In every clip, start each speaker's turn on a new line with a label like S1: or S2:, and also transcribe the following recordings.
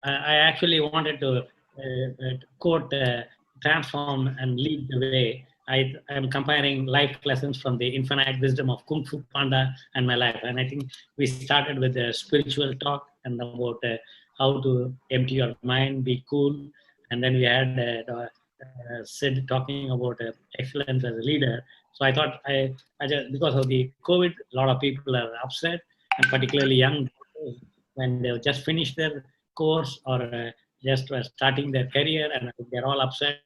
S1: I actually wanted to quote, transform and lead the way. I'm comparing life lessons from the infinite wisdom of Kung Fu Panda and my life. And I think we started with a spiritual talk and about how to empty your mind, be cool. And then we had Sid talking about excellence as a leader. So I thought I just, because of the COVID, a lot of people are upset, and particularly young when they've just finished their course or just starting their career, and they're all upset.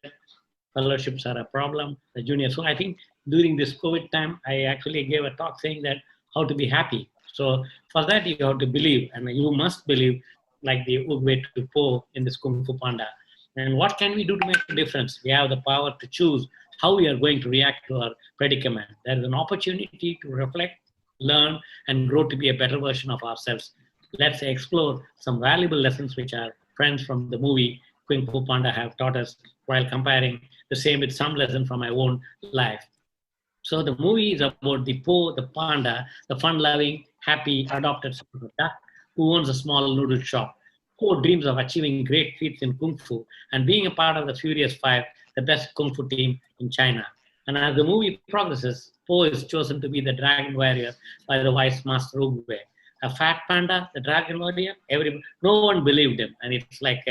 S1: Fellowships are a problem, the junior. So I think during this COVID time, I actually gave a talk saying that how to be happy. So for that, you have to believe, and you must believe, like the Ugwe to Po in this Kung Fu Panda. And what can we do to make a difference? We have the power to choose how we are going to react to our predicament. There is an opportunity to reflect, learn, and grow to be a better version of ourselves. Let's explore some valuable lessons which our friends from the movie Kung Fu Panda have taught us while comparing the same with some lesson from my own life. So the movie is about the Po, the panda, the fun-loving, happy, adopted son of a duck who owns a small noodle shop. Po dreams of achieving great feats in Kung Fu and being a part of the Furious Five, the best Kung Fu team in China. And as the movie progresses, Po is chosen to be the dragon warrior by the wise master Oogway. A fat panda, the dragon warrior, no one believed him. And it's like,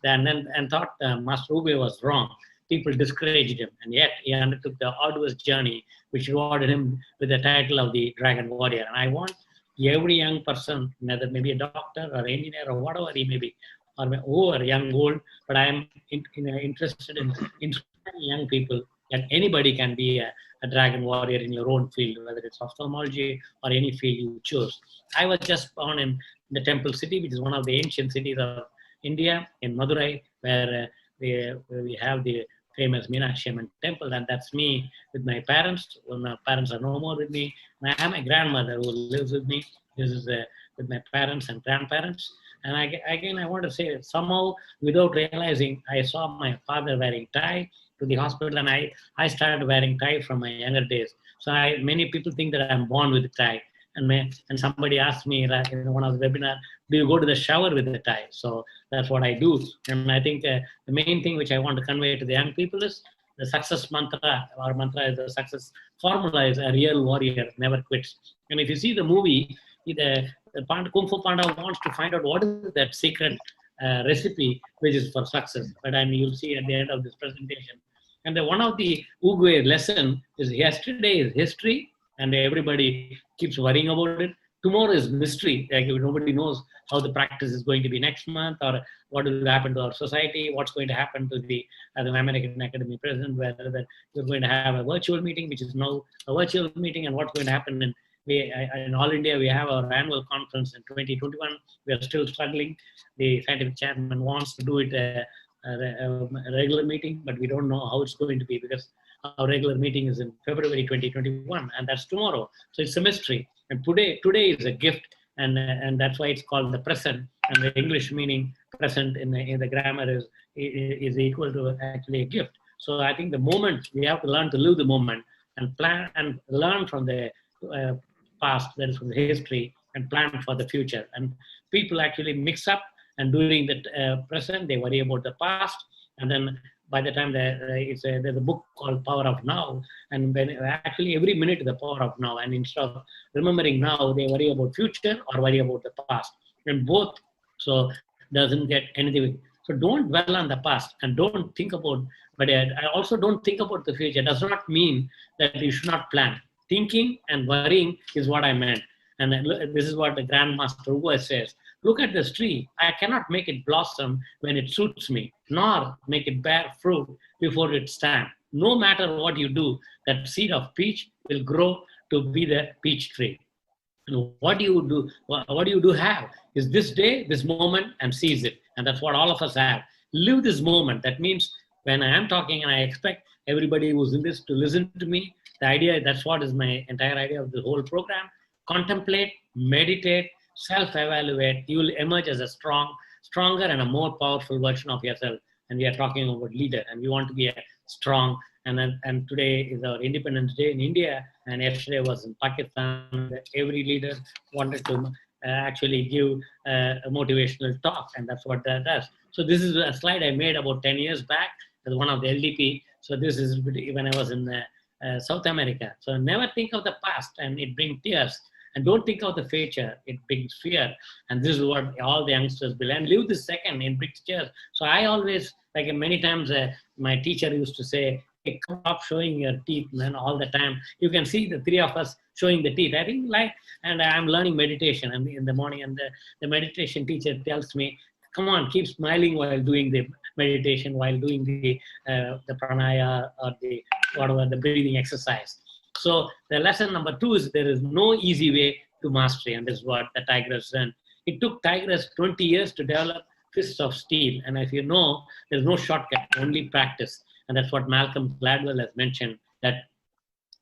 S1: and thought Master Oogway was wrong. People discouraged him, and yet he undertook the arduous journey which rewarded him with the title of the Dragon Warrior. And I want every young person, whether maybe a doctor or engineer or whatever he may be, or young, old, but I am interested in inspiring young people that anybody can be a dragon warrior in your own field, whether it's ophthalmology or any field you choose. I was just born in the Temple City, which is one of the ancient cities of India, in Madurai, where we have the famous Meenakshi Amman temple, and that's me with my parents. Well, my parents are no more with me. And I have my grandmother who lives with me. This is with my parents and grandparents. And again, I want to say that somehow, without realizing, I saw my father wearing tie to the hospital, and I started wearing tie from my younger days. So many people think that I'm born with a tie. And somebody asked me like, in one of the webinar, do you go to the shower with the tie? So that's what I do. And I think the main thing which I want to convey to the young people is the success mantra. Our mantra is the success formula is a real warrior never quits. And if you see the movie, the Kung Fu Panda wants to find out what is that secret recipe which is for success. But and you'll see at the end of this presentation. And one of the Oogway lesson is yesterday is history, and everybody keeps worrying about it. Tomorrow is mystery. Like nobody knows how the practice is going to be next month, or what will happen to our society, what's going to happen to the American Academy president, whether that we're going to have a virtual meeting, which is now a virtual meeting, and what's going to happen in all India. We have our annual conference in 2021. We are still struggling. The scientific chairman wants to do it a regular meeting, but we don't know how it's going to be because our regular meeting is in February 2021, and that's tomorrow. So it's a mystery. And today is a gift, and that's why it's called the present. And the English meaning present in the grammar is equal to actually a gift. So I think the moment we have to learn to live the moment and plan and learn from the uh, past, that is from the history, and plan for the future. And people actually mix up, and during the present they worry about the past, and then by the time there's a book called Power of Now, and when actually every minute is the power of now, and instead of remembering now, they worry about future or worry about the past, and both so doesn't get anything. So don't dwell on the past and don't think about, but I also don't think about the future. It does not mean that you should not plan. Thinking and worrying is what I meant. And this is what the Grandmaster Ugo says. Look at this tree. I cannot make it blossom when it suits me, nor make it bear fruit before it's time. No matter what you do, that seed of peach will grow to be the peach tree. And what do you do? What do you do have is this day, this moment, and seize it. And that's what all of us have. Live this moment. That means when I am talking, and I expect everybody who's in this to listen to me, the idea, that's what is my entire idea of the whole program. Contemplate, meditate, self-evaluate. You will emerge as a stronger and a more powerful version of yourself. And we are talking about leader, and we want to be a strong. And today is our Independence Day in India, and yesterday was in Pakistan. Every leader wanted to actually give a motivational talk, and that's what that does. So this is a slide I made about 10 years back as one of the LDP. So this is when I was in South America. So never think of the past, and it brings tears. And don't think of the future, it brings fear. And this is what all the youngsters will. And live this second, it brings tears. So I always, like many times, my teacher used to say, hey, stop showing your teeth, man, all the time. You can see the three of us showing the teeth. I think like, and I'm learning meditation and in the morning, and the meditation teacher tells me, come on, keep smiling while doing the meditation, while doing the pranaya or the whatever the breathing exercise. So the lesson number 2 is there is no easy way to mastery, and this is what the Tigers done. It took Tigers 20 years to develop fists of steel, and if you know, there's no shortcut, only practice, and that's what Malcolm Gladwell has mentioned, that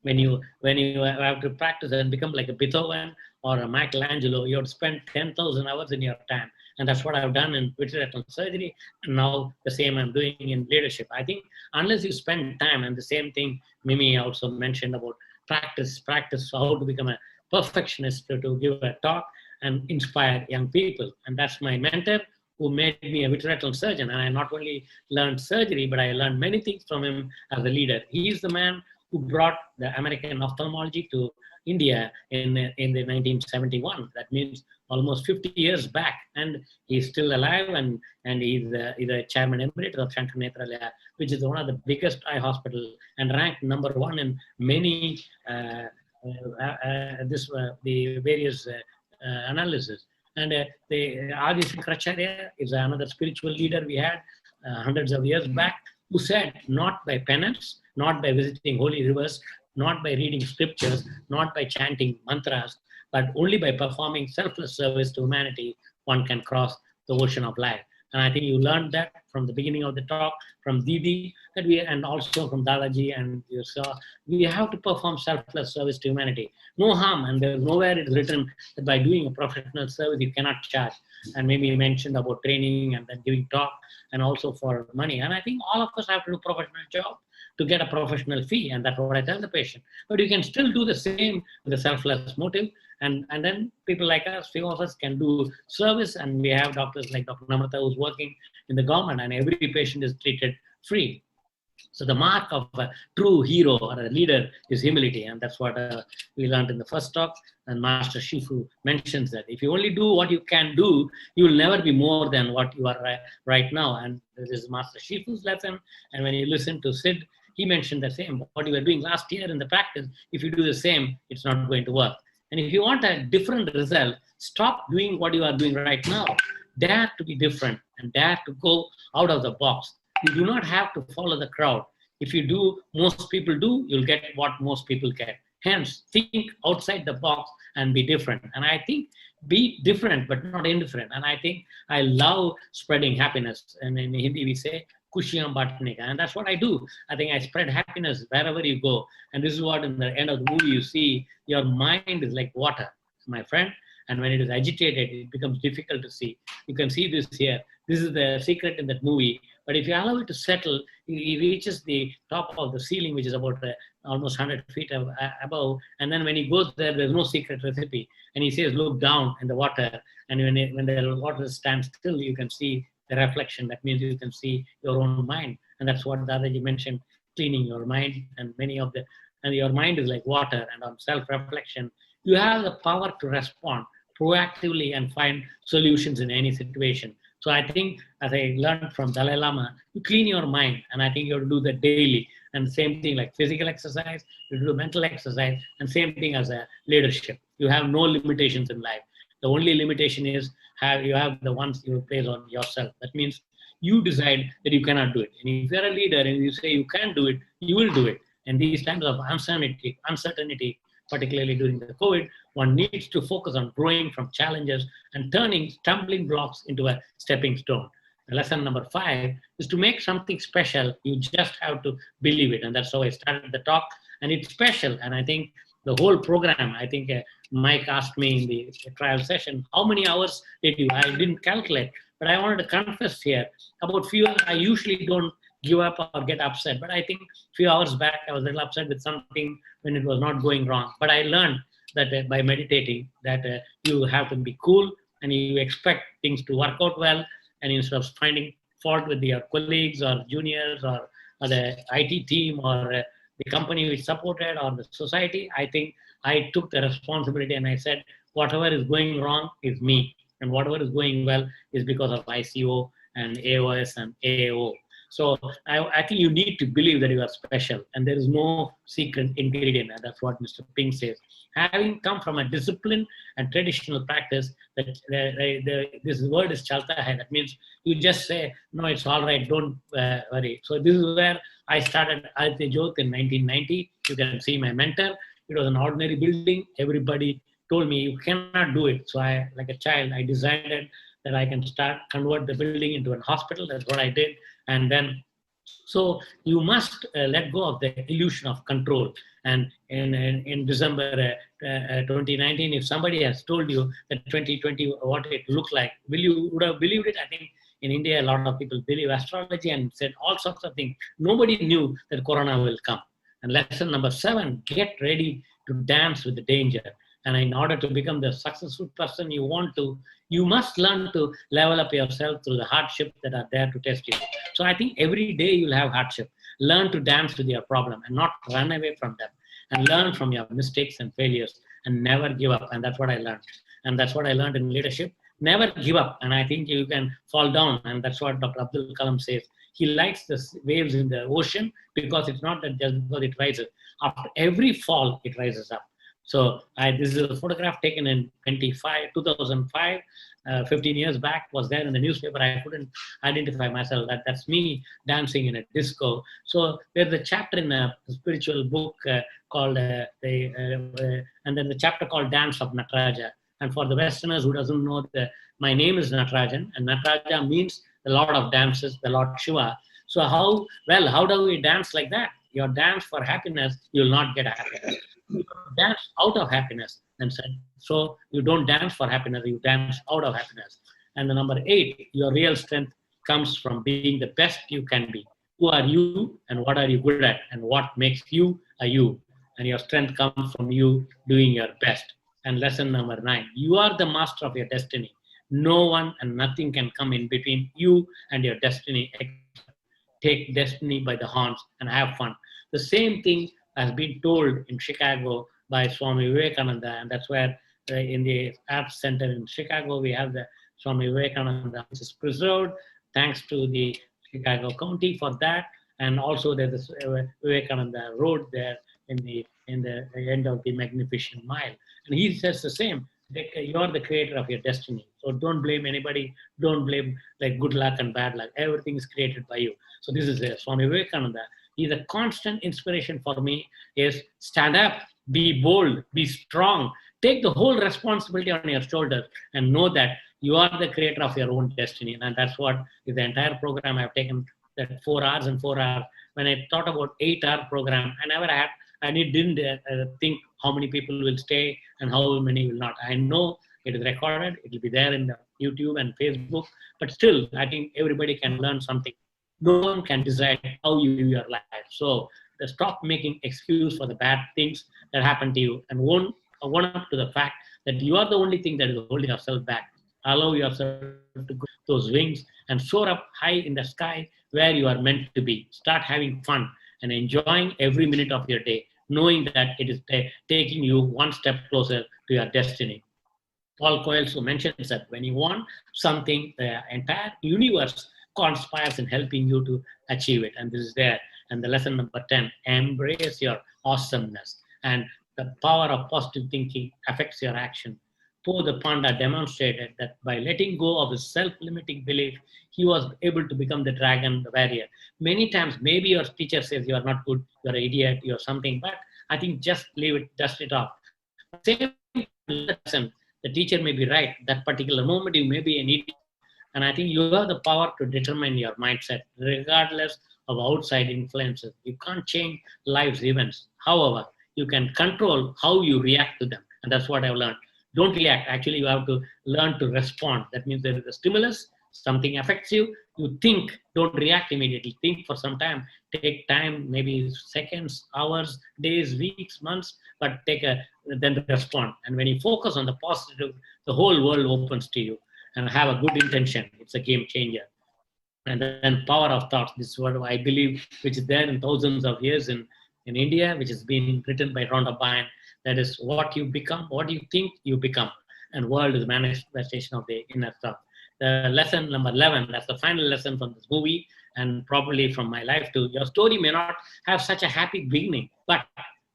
S1: when you have to practice and become like a Beethoven or a Michelangelo, you have to spend 10,000 hours in your time. And that's what I've done in vitreoretinal surgery. And now the same I'm doing in leadership. I think unless you spend time, and the same thing Mimi also mentioned about practice how to become a perfectionist, to give a talk and inspire young people. And that's my mentor who made me a vitreoretinal surgeon. And I not only learned surgery, but I learned many things from him as a leader. He is the man who brought the American ophthalmology to India in the 1971. That means almost 50 years back, and he's still alive, and he's a chairman emeritus of Shankar Nethralaya, which is one of the biggest eye hospital and ranked number 1 in many the various analysis. And the Adi Shankaracharya is another spiritual leader we had hundreds of years back, who said, not by penance, not by visiting holy rivers, not by reading scriptures, not by chanting mantras, but only by performing selfless service to humanity, one can cross the ocean of life. And I think you learned that from the beginning of the talk, from Didi, and also from Dadaji, and you saw, we have to perform selfless service to humanity. No harm, and there's nowhere it's written that by doing a professional service, you cannot charge. And maybe you mentioned about training and then giving talk, and also for money. And I think all of us have to do professional job to get a professional fee, and that's what I tell the patient. But you can still do the same with a selfless motive, and then people like us, few of us can do service, and we have doctors like Dr. Namrata who's working in the government, and every patient is treated free. So the mark of a true hero or a leader is humility, and that's what we learned in the first talk. And Master Shifu mentions that if you only do what you can do, you will never be more than what you are right now. And this is Master Shifu's lesson. And when you listen to Sid, he mentioned the same. What you were doing last year in the practice, if you do the same, it's not going to work. And if you want a different result, stop doing what you are doing right now. Dare to be different and dare to go out of the box. You do not have to follow the crowd. If you do, most people do, you'll get what most people get. Hence, think outside the box and be different. And I think be different, but not indifferent. And I think I love spreading happiness. And in Hindi, we say, Kushiyan Batne ka. And that's what I do. I think I spread happiness wherever you go. And this is what in the end of the movie you see, your mind is like water, my friend. And when it is agitated, it becomes difficult to see. You can see this here. This is the secret in that movie. But if you allow it to settle, he reaches the top of the ceiling, which is about almost 100 feet above. And then when he goes there, there's no secret recipe. And he says, look down in the water. And when the water stands still, you can see the reflection. That means you can see your own mind. And that's what Dadaji mentioned, cleaning your mind. And your mind is like water. And on self-reflection, you have the power to respond proactively and find solutions in any situation. So I think, as I learned from Dalai Lama, you clean your mind, and I think you have to do that daily. And the same thing like physical exercise, you do mental exercise, and same thing as a leadership. You have no limitations in life. The only limitation is you have the ones you place on yourself. That means you decide that you cannot do it. And if you're a leader and you say you can't do it, you will do it. And these times of uncertainty, particularly during the COVID, one needs to focus on growing from challenges and turning stumbling blocks into a stepping stone. Lesson number 5 is to make something special. You just have to believe it. And that's how I started the talk. And it's special. And I think the whole program, I think Mike asked me in the trial session, how many hours did you? I didn't calculate, but I wanted to confess here. About few, I usually don't give up or get upset. But I think a few hours back, I was a little upset with something when it was not going wrong. But I learned that by meditating, that you have to be cool and you expect things to work out well, and instead of finding fault with your colleagues or juniors or the IT team or the company which supported or the society, I think I took the responsibility and I said, whatever is going wrong is me, and whatever is going well is because of ICO and AOS and AAO. So I think you need to believe that you are special, and there is no secret ingredient, and that's what Mr. Ping says. Having come from a discipline and traditional practice, that this word is chalta hai. That means you just say, no, it's all right, don't worry. So this is where I started Aditya Jyoth in 1990. You can see my mentor. It was an ordinary building. Everybody told me you cannot do it. So I, like a child, I decided that I can convert the building into a hospital. That's what I did. And then, so you must let go of the illusion of control. And in December 2019, if somebody has told you that 2020, what it looked like, would have believed it? I think in India, a lot of people believe astrology and said all sorts of things. Nobody knew that Corona will come. And lesson number 7, get ready to dance with the danger. And in order to become the successful person you want to, you must learn to level up yourself through the hardship that are there to test you. So I think every day you'll have hardship. Learn to dance with your problem and not run away from them. And learn from your mistakes and failures and never give up. And that's what I learned. And that's what I learned in leadership. Never give up. And I think you can fall down. And that's what Dr. Abdul Kalam says. He likes the waves in the ocean because it's not that just because it rises. After every fall, it rises up. So this is a photograph taken in 2005, 15 years back, was there in the newspaper. I couldn't identify myself. That's me dancing in a disco. So there's a chapter in a spiritual book called, and then the chapter called Dance of Nataraja. And for the Westerners who doesn't know, my name is Natarajan, and Nataraja means the Lord of Dances, the Lord Shiva. So how do we dance like that? Your dance for happiness, you will not get happiness. You dance out of happiness. And so you don't dance for happiness, you dance out of happiness. And the number 8, your real strength comes from being the best you can be. Who are you and what are you good at and what makes you a you? And your strength comes from you doing your best. And lesson number 9, you are the master of your destiny. No one and nothing can come in between you and your destiny. Take destiny by the horns and have fun. The same thing has been told in Chicago by Swami Vivekananda, and that's where in the Arts Center in Chicago, we have the Swami Vivekananda, which is preserved, thanks to the Chicago County for that. And also there's this Vivekananda Road there in the end of the Magnificent Mile. And he says the same, you're the creator of your destiny. So don't blame anybody, don't blame like good luck and bad luck. Everything is created by you. So this is Swami Vivekananda. He's a constant inspiration for me, is stand up, be bold, be strong, take the whole responsibility on your shoulders and know that you are the creator of your own destiny. And that's what is the entire program. I've taken that 4 hours and 4 hours. When I thought about 8-hour program, I didn't think how many people will stay and how many will not. I know it is recorded, it will be there in the YouTube and Facebook, but still, I think everybody can learn something. No one can decide how you live your life. So stop making excuse for the bad things that happen to you and own up to the fact that you are the only thing that is holding yourself back. Allow yourself to go those wings and soar up high in the sky where you are meant to be. Start having fun and enjoying every minute of your day, knowing that it is taking you one step closer to your destiny. Paul Coelho mentions that when you want something, the entire universe conspires in helping you to achieve it. And this is there. And the lesson number 10, embrace your awesomeness. And the power of positive thinking affects your action. Po the Panda demonstrated that by letting go of his self-limiting belief, he was able to become the dragon, the warrior. Many times, maybe your teacher says you are not good, you're an idiot, you're something, but I think just leave it, dust it off. Same lesson, the teacher may be right. That particular moment, you may be an idiot. And I think you have the power to determine your mindset, regardless of outside influences. You can't change life's events. However, you can control how you react to them. And that's what I've learned. Don't react. Actually, you have to learn to respond. That means there is a stimulus, something affects you, you think, don't react immediately. Think for some time. Take time, maybe seconds, hours, days, weeks, months, but then respond. And when you focus on the positive, the whole world opens to you. And have a good intention. It's a game changer. And then power of thoughts. This is what I believe, which is there in thousands of years in India, which has been written by Rhonda Byrne. That is what you become, what you think you become. And world is a manifestation of the inner thought. The lesson number 11, that's the final lesson from this movie, and probably from my life too. Your story may not have such a happy beginning, but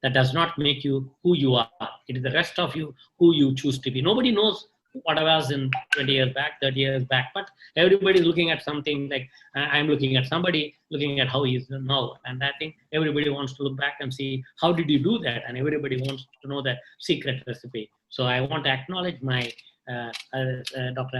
S1: that does not make you who you are. It is the rest of you who you choose to be. Nobody knows what I was in 20 years back, 30 years back, but everybody's looking at something like I'm looking at somebody, looking at how he is now. And I think everybody wants to look back and see, how did you do that? And everybody wants to know that secret recipe. So I want to acknowledge my Dr.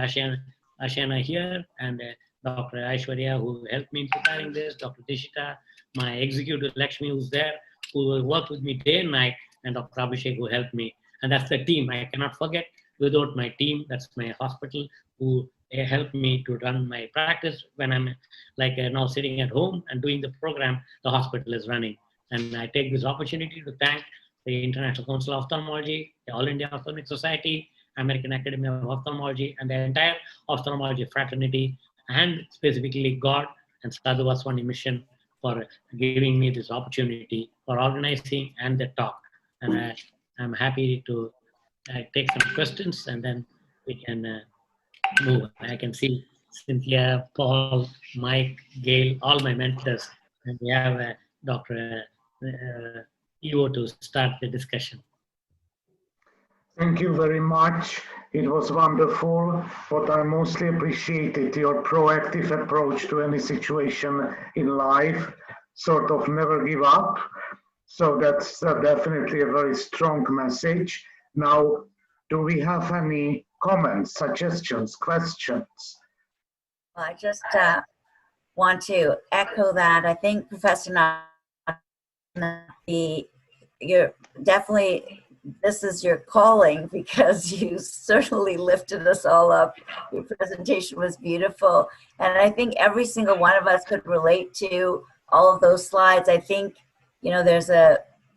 S1: Ashana here, and Dr. Aishwarya, who helped me in preparing this, Dr. Dishita, my executive Lakshmi, who's there, who worked with me day and night, and Dr. Abhishek, who helped me. And that's the team I cannot forget. Without my team, that's my hospital, who helped me to run my practice. When I'm now sitting at home and doing the program, the hospital is running. And I take this opportunity to thank the International Council of Ophthalmology, the All India Ophthalmic Society, American Academy of Ophthalmology, and the entire ophthalmology fraternity, and specifically God and Sadhu Vaswani Mission for giving me this opportunity for organizing and the talk. And I'm happy to take some questions, and then we can move. I can see Cynthia, Paul, Mike, Gail, all my mentors, and we have Dr. Evo to start the discussion.
S2: Thank you very much. It was wonderful. What I mostly appreciated, your proactive approach to any situation in life, sort of never give up. So that's definitely a very strong message. Now, do we have any comments, suggestions, questions?
S3: I just want to echo that. I think Professor you're definitely, this is your calling, because you certainly lifted us all up. Your presentation was beautiful. And I think every single one of us could relate to all of those slides. I think, there's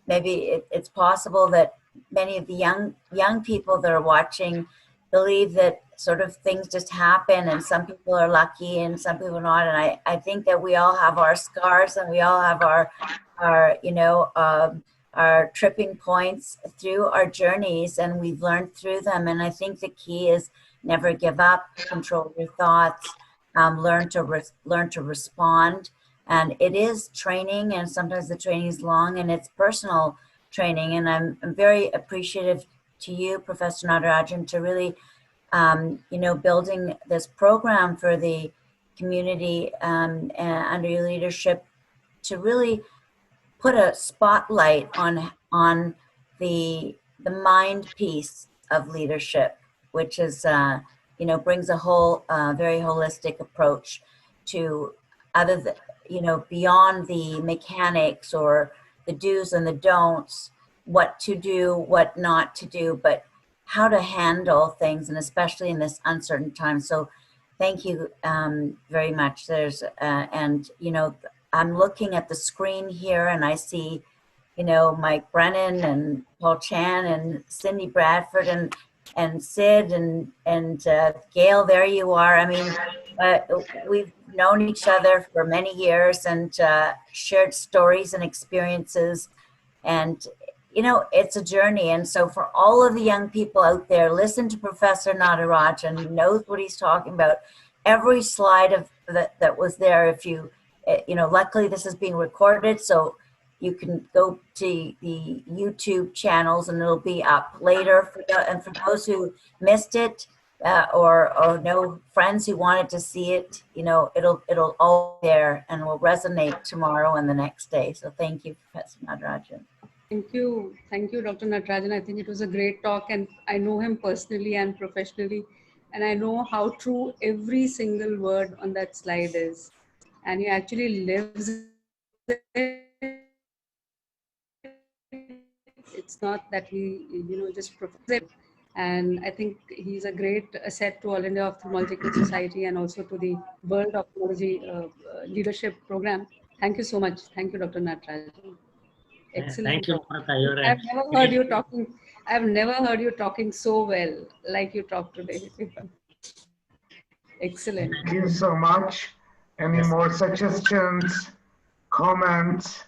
S3: maybe it's possible that many of the young people that are watching believe that sort of things just happen, and some people are lucky and some people are not. And I think that we all have our scars, and we all have our tripping points through our journeys, and we've learned through them. And I think the key is never give up, control your thoughts, learn to respond. And it is training, and sometimes the training is long, and it's personal training. And I'm very appreciative to you, Professor Natarajan, to really, building this program for the community under your leadership, to really put a spotlight on the mind piece of leadership, which is brings a whole very holistic approach to other than, beyond the mechanics or the do's and the don'ts, what to do, what not to do, but how to handle things, and especially in this uncertain time. So thank you very much. I'm looking at the screen here, and I see, Mike Brennan and Paul Chan and Cindy Bradford and Sid and Gail. There you are. I mean, we've known each other for many years and shared stories and experiences, and it's a journey. And so for all of the young people out there, listen to Professor Natarajan. He knows what he's talking about. Every slide of that was there. If you luckily this is being recorded, so you can go to the YouTube channels and it'll be up later. And for those who missed it, or know friends who wanted to see it, it'll all be there and will resonate tomorrow and the next day. So thank you, Professor Natarajan.
S4: Thank you, Dr. Natarajan. I think it was a great talk, and I know him personally and professionally, and I know how true every single word on that slide is. And he actually lives it. It's not that he, just professes it. And I think he's a great asset to All India Ophthalmological Society and also to the World Ophthalmology Leadership Program. Thank you so much. Thank you, Dr. Natarajan. Excellent
S1: Thank you,
S4: talk.
S1: Namrata. You're
S4: I've never heard you talking. I've never heard you talking so well like you talked today. Excellent.
S2: Thank you so much. Any more suggestions, comments?